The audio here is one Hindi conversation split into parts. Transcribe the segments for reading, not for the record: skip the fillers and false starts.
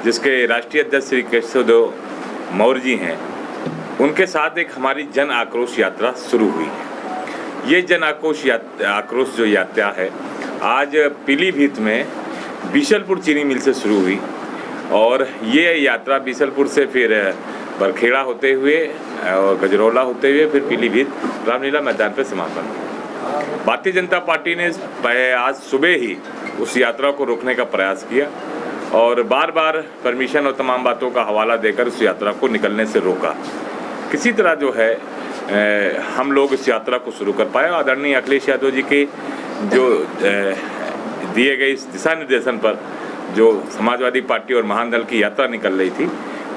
जिसके राष्ट्रीय अध्यक्ष श्री केशवदेव मौर्य जी हैं, उनके साथ एक हमारी जन आक्रोश यात्रा शुरू हुई है। ये जन आक्रोश जो यात्रा है आज पीलीभीत में बीसलपुर चीनी मिल से शुरू हुई और ये यात्रा बीसलपुर से फिर बरखेड़ा होते हुए और गजरौला होते हुए फिर पीलीभीत रामलीला मैदान पर समापन हुआ। भारतीय जनता पार्टी ने आज सुबह ही उस यात्रा को रोकने का प्रयास किया और बार बार परमिशन और तमाम बातों का हवाला देकर उस यात्रा को निकलने से रोका। किसी तरह जो है हम लोग इस यात्रा को शुरू कर पाए। आदरणीय अखिलेश यादव जी के जो दिए गए इस दिशा निर्देशन पर जो समाजवादी पार्टी और महान दल की यात्रा निकल रही थी,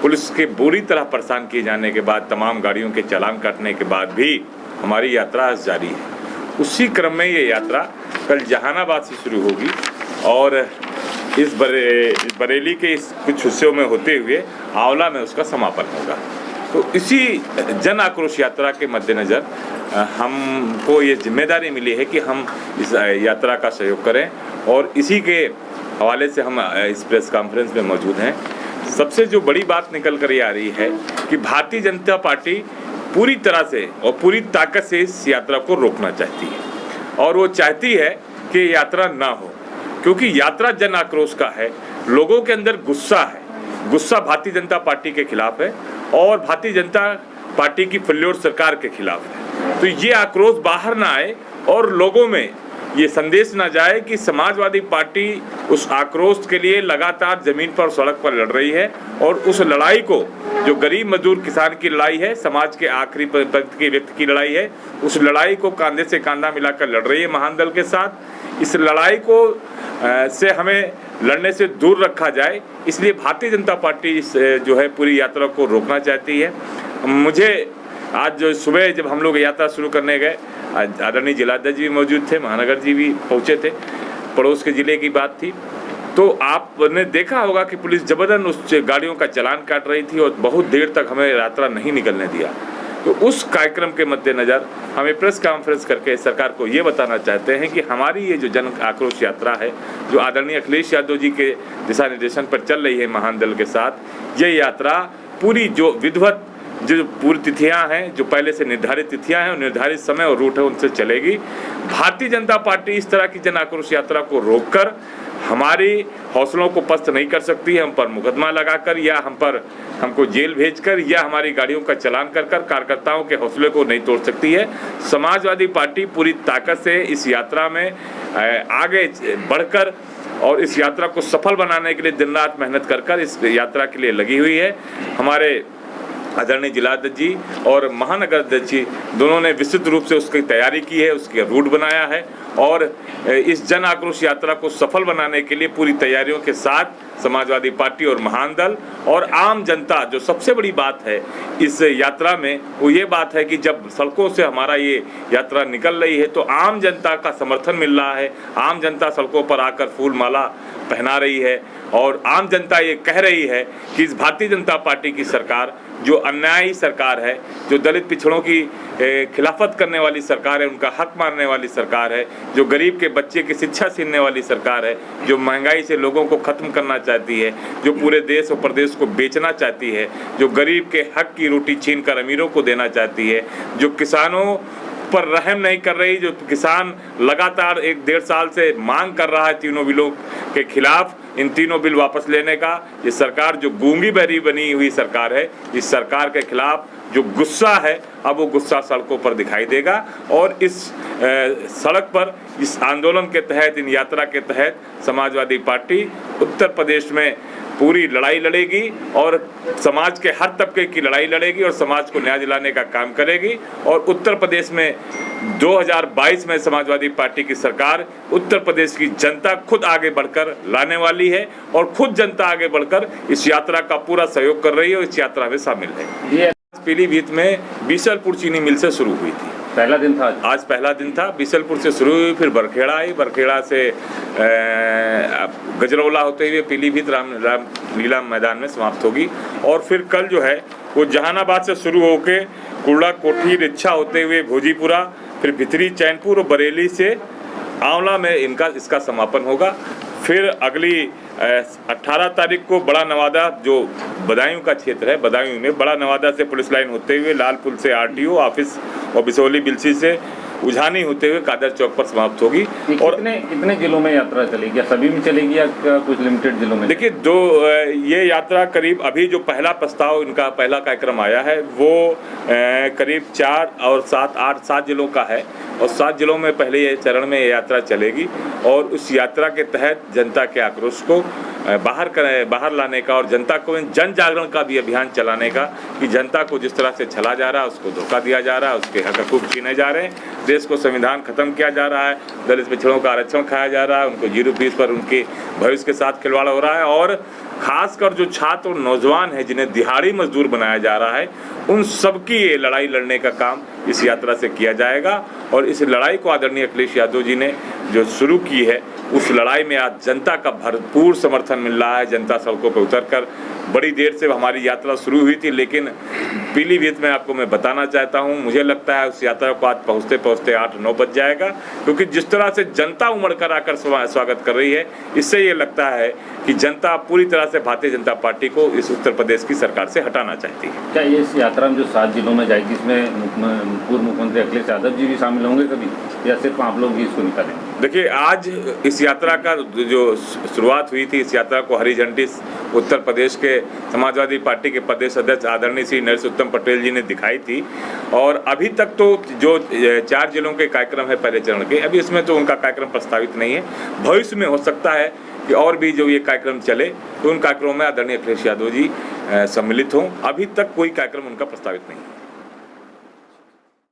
पुलिस के बुरी तरह परेशान किए जाने के बाद, तमाम गाड़ियों के चालान काटने के बाद भी हमारी यात्रा आज जारी है। उसी क्रम में ये यात्रा कल जहानाबाद से शुरू होगी और इस बरेली के इस कुछ हिस्सों में होते हुए आंवला में उसका समापन होगा। तो इसी जन आक्रोश यात्रा के मद्देनज़र हमको ये जिम्मेदारी मिली है कि हम इस यात्रा का सहयोग करें और इसी के हवाले से हम इस प्रेस कॉन्फ्रेंस में मौजूद हैं। सबसे जो बड़ी बात निकल कर ये आ रही है कि भारतीय जनता पार्टी पूरी तरह से और पूरी ताकत से इस यात्रा को रोकना चाहती है और वो चाहती है कि यात्रा ना हो, क्योंकि यात्रा जन आक्रोश का है। लोगों के अंदर गुस्सा है, गुस्सा भारतीय जनता पार्टी के खिलाफ है और भारतीय जनता पार्टी की फुल्योर सरकार के खिलाफ है। तो ये आक्रोश बाहर ना आए और लोगों में ये संदेश ना जाए कि समाजवादी पार्टी उस आक्रोश के लिए लगातार जमीन पर सड़क पर लड़ रही है और उस लड़ाई को, जो गरीब मजदूर किसान की लड़ाई है, समाज के आखिरी पंक्ति के व्यक्ति की लड़ाई है, उस लड़ाई को कंधे से कंधा मिलाकर लड़ रही है महान दल के साथ। इस लड़ाई को से हमें लड़ने से दूर रखा जाए, इसलिए भारतीय जनता पार्टी इस जो है पूरी यात्रा को रोकना चाहती है। मुझे आज जो सुबह जब हम लोग यात्रा शुरू करने गए, आदरणीय जिलाध्यक्ष जी मौजूद थे, महानगर जी भी पहुंचे थे, पड़ोस के ज़िले की बात थी, तो आपने देखा होगा कि पुलिस जबरदस्त उस गाड़ियों का चालान काट रही थी और बहुत देर तक हमें यात्रा नहीं निकलने दिया। तो उस कार्यक्रम के मद्देनज़र हमें प्रेस कॉन्फ्रेंस करके सरकार को ये बताना चाहते हैं कि हमारी ये जो जन आक्रोश यात्रा है, जो आदरणीय अखिलेश यादव जी के दिशा निर्देशन पर चल रही है महान दल के साथ, ये यात्रा पूरी जो विधिवत जो पूरी तिथियां हैं, जो पहले से निर्धारित तिथियां हैं और निर्धारित समय और रूट है, उनसे चलेगी। भारतीय जनता पार्टी इस तरह की जन आक्रोश यात्रा को रोककर हमारी हौसलों को पस्त नहीं कर सकती है। हम पर मुकदमा लगाकर या हमको जेल भेजकर या हमारी गाड़ियों का चालान कर कार्यकर्ताओं के हौसले को नहीं तोड़ सकती है। समाजवादी पार्टी पूरी ताकत से इस यात्रा में आगे बढ़कर और इस यात्रा को सफल बनाने के लिए दिन रात मेहनत कर इस यात्रा के लिए लगी हुई है। हमारे आदरणीय जिलाध्यक्ष जी और महानगर अध्यक्ष जी दोनों ने विस्तृत रूप से उसकी तैयारी की है, उसके रूट बनाया है और इस जन आक्रोश यात्रा को सफल बनाने के लिए पूरी तैयारियों के साथ समाजवादी पार्टी और महान दल और आम जनता, जो सबसे बड़ी बात है इस यात्रा में, वो ये बात है कि जब सड़कों से हमारा ये यात्रा निकल रही है तो आम जनता का समर्थन मिल रहा है। आम जनता सड़कों पर आकर फूल माला पहना रही है और आम जनता ये कह रही है कि इस भारतीय जनता पार्टी की सरकार, जो अन्यायी सरकार है, जो दलित पिछड़ों की खिलाफत करने वाली सरकार है, उनका हक मारने वाली सरकार है, जो गरीब के बच्चे की शिक्षा छीनने वाली सरकार है, जो महंगाई से लोगों को ख़त्म करना चाहती है, जो पूरे देश और प्रदेश को बेचना चाहती है, जो गरीब के हक की रोटी छीन कर अमीरों को देना चाहती है, जो किसानों पर रहम नहीं कर रही, जो किसान लगातार 1-1.5 साल से मांग कर रहा है तीनों बिलों के खिलाफ, इन तीनों बिल वापस लेने का। ये सरकार जो गूंगी बहरी बनी हुई सरकार है, इस सरकार के खिलाफ जो गुस्सा है, अब वो गुस्सा सड़कों पर दिखाई देगा और इस सड़क पर इस आंदोलन के तहत, इन यात्रा के तहत समाजवादी पार्टी उत्तर प्रदेश में पूरी लड़ाई लड़ेगी और समाज के हर तबके की लड़ाई लड़ेगी और समाज को न्याय दिलाने का काम करेगी। और उत्तर प्रदेश में 2022 में समाजवादी पार्टी की सरकार उत्तर प्रदेश की जनता खुद आगे बढ़कर लाने वाली है और खुद जनता आगे बढ़कर इस यात्रा का पूरा सहयोग कर रही है और इस यात्रा में शामिल है। पीलीभीत में बीसलपुर चीनी मिल से शुरू हुई थी, पहला दिन था आज पहला दिन था। बीसलपुर से शुरू हुई, फिर बरखेड़ा आई, बरखेड़ा से गजरौला होते हुए पीलीभीत रामलीला मैदान में समाप्त होगी और फिर कल जो है वो जहानाबाद से शुरू होके कुर्ला कोठी रिच्छा होते हुए भोजीपुरा, फिर भितरी चैनपुर और बरेली से आंवला में इसका समापन होगा। फिर अगली 18 तारीख को बड़ा नवादा, जो बदायूं का क्षेत्र है, बदायूं में बड़ा नवादा से पुलिस लाइन होते हुए लाल पुल से RTO ऑफिस और बिसौली बिलसी से उझानी होते हुए कादर चौक पर समाप्त होगी। और कितने जिलों में यात्रा चलेगी, या सभी में चलेगी या कुछ लिमिटेड जिलों में? देखिए, ये यात्रा करीब अभी जो पहला प्रस्ताव, इनका पहला कार्यक्रम आया है वो करीब 4 और 7 जिलों का है, और 7 जिलों में पहले ये चरण में ये यात्रा चलेगी। और उस यात्रा के तहत जनता के आक्रोश को बाहर लाने का और जनता को जन जागरण का भी अभियान चलाने का, कि जनता को जिस तरह से छला जा रहा है, उसको धोखा दिया जा रहा है, उसके हक हकूक छीने जा रहे हैं, देश को संविधान खत्म किया जा रहा है, दलित पिछड़ों का आरक्षण खाया जा रहा है, उनको 0 फीस पर उनके भविष्य के साथ खिलवाड़ हो रहा है, और खासकर जो छात्र और नौजवान हैं जिन्हें दिहाड़ी मजदूर बनाया जा रहा है, उन सबकी ये लड़ाई लड़ने का काम इस यात्रा से किया जाएगा। और इस लड़ाई को आदरणीय अखिलेश यादव जी ने जो शुरू की है, उस लड़ाई में आज जनता का भरपूर समर्थन मिल रहा है। जनता सड़कों पर उतरकर, बड़ी देर से हमारी यात्रा शुरू हुई थी, लेकिन पीलीभीत में आपको मैं बताना चाहता हूं, मुझे लगता है उस यात्रा को आज पहुंचते पहुंचते 8-9 बज जाएगा, क्योंकि जिस तरह से जनता उमड़ कर आकर स्वागत कर रही है, इससे ये लगता है कि जनता पूरी तरह से भारतीय जनता पार्टी को इस उत्तर प्रदेश की सरकार से हटाना चाहती है। क्या ये इस यात्रा में जो 7 जिलों में जाएगी, इसमें पूर्व मुख्यमंत्री अखिलेश यादव जी भी शामिल होंगे कभी, या सिर्फ आप लोग ही इसको निकालेंगे? देखिए, आज इस यात्रा का जो शुरुआत हुई थी, इस यात्रा को हरी झंडी उत्तर प्रदेश के समाजवादी पार्टी के प्रदेश अध्यक्ष आदरणीय श्री नरेश पटेल जी ने दिखाई थी। और अभी तक तो जो 4 जिलों के कार्यक्रम है पहले चरण के, अभी इसमें तो उनका कार्यक्रम प्रस्तावित नहीं है। भविष्य में हो सकता है कि और भी जो ये कार्यक्रम चले, तो उन कार्यक्रमों में आदरणीय अखिलेश यादव जी सम्मिलित हों। अभी तक कोई कार्यक्रम उनका प्रस्तावित नहीं है।